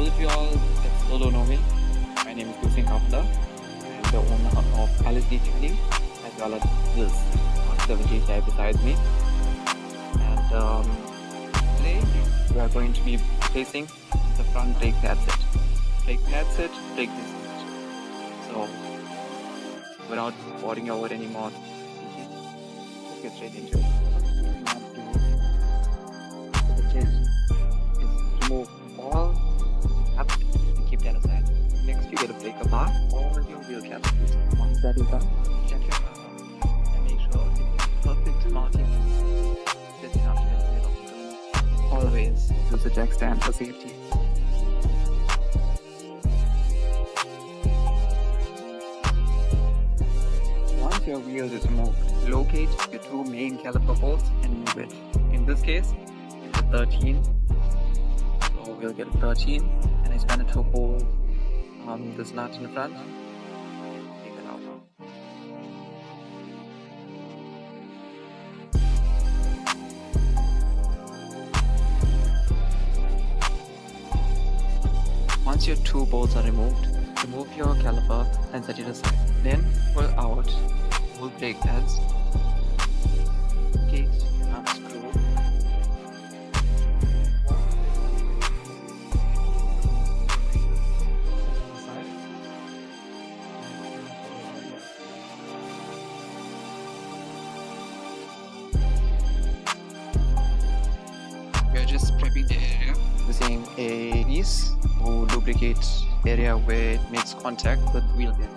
all of y'all that still don't know me, my name is VW I'm the owner of LSD Tuning as well as this Mk7 GTI beside me. And today we are going to be replacing the front brake pad set. Brake pad set, brake disc set. So without boring you over anymore, let's get straight into it. Remove all up and keep that aside. Next you get a brake bar or your wheel cap. Once that is done, check your car and make sure it's perfect mounting. That's enough to get the wheel off the ground. Always use the jack stand for safety. Once your wheel is removed, locate your two main caliper bolts and move it. In this case, it's a 13. So we'll get a 13 and it's going to hold this nut in the front. Take it out now. Once your two bolts are removed, remove your caliper and set it aside. Then pull out all brake pads, gate, and unscrew. We are just prepping the area using a grease to lubricate area where it makes contact with the wheel bit.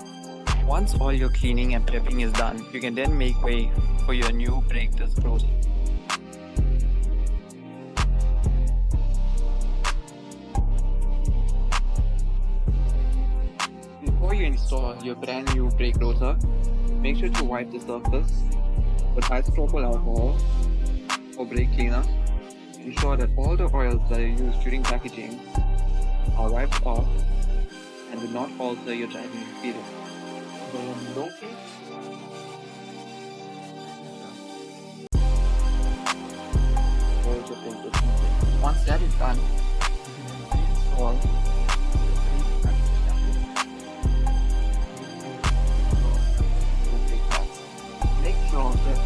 Once all your cleaning and prepping is done, you can then make way for your new brake disc rotor. Before you install your brand new brake rotor, make sure to wipe the surface with isopropyl alcohol or brake cleaner. Ensure that all the oils that are used during packaging are wiped off and do not alter your driving experience. Locate once that is done, you can install make sure that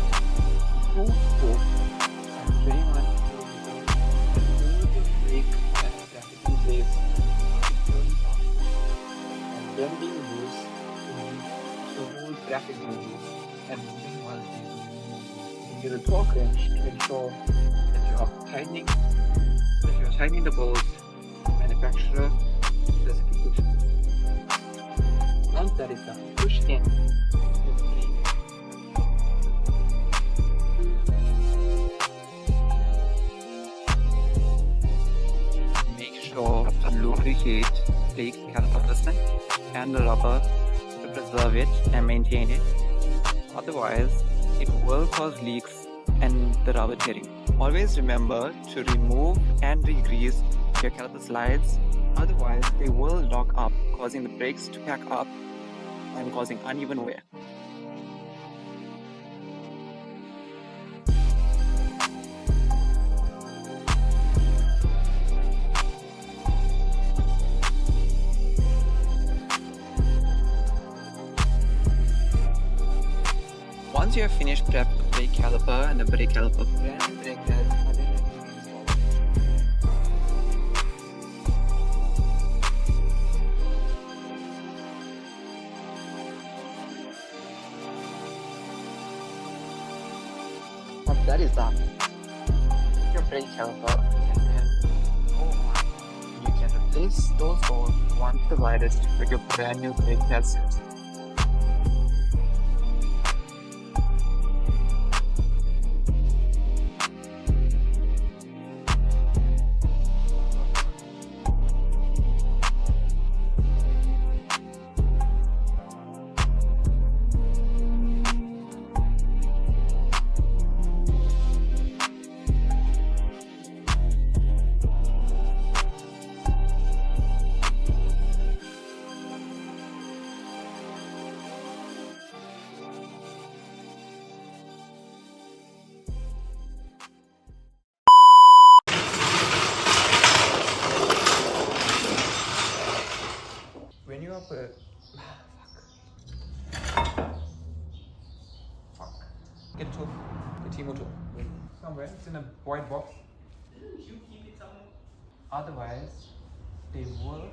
two spokes are very much and then being used to hold bracket moves and moving while you can get a torque wrench to ensure that you are tightening the bolts to manufacturer specifications. Once that is done, push in your brake. Make sure to lubricate brake caliper piston and the rubber to preserve it and maintain it. Otherwise, it will cause leaks and the rubber tearing. Always remember to remove and re-grease your caliper slides. Otherwise, they will lock up, causing the brakes to pack up and causing uneven wear. Once you have finished prep the brake caliper and the brake caliper brand brake pads are then ready to install. Once that is done, your brake caliper and then go on. You can replace those bolts once divided with your brand new brake pad set. Get a tool. The Timo tool. Somewhere. It's in a white box. You keep it somewhere. Otherwise, they will.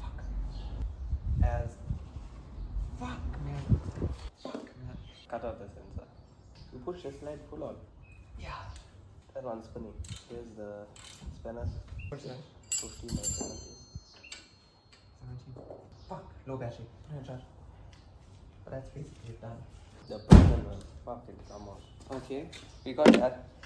Fuck. As. Fuck, man. Fuck, man. Cut out the sensor. You push this light full on. Yeah. That one's spinning. Here's the spanners. What's that? 15 or 17. 17. Fuck. Low battery. Put it in charge. But that's basically it done. The person will fucking come on. Okay. We got that.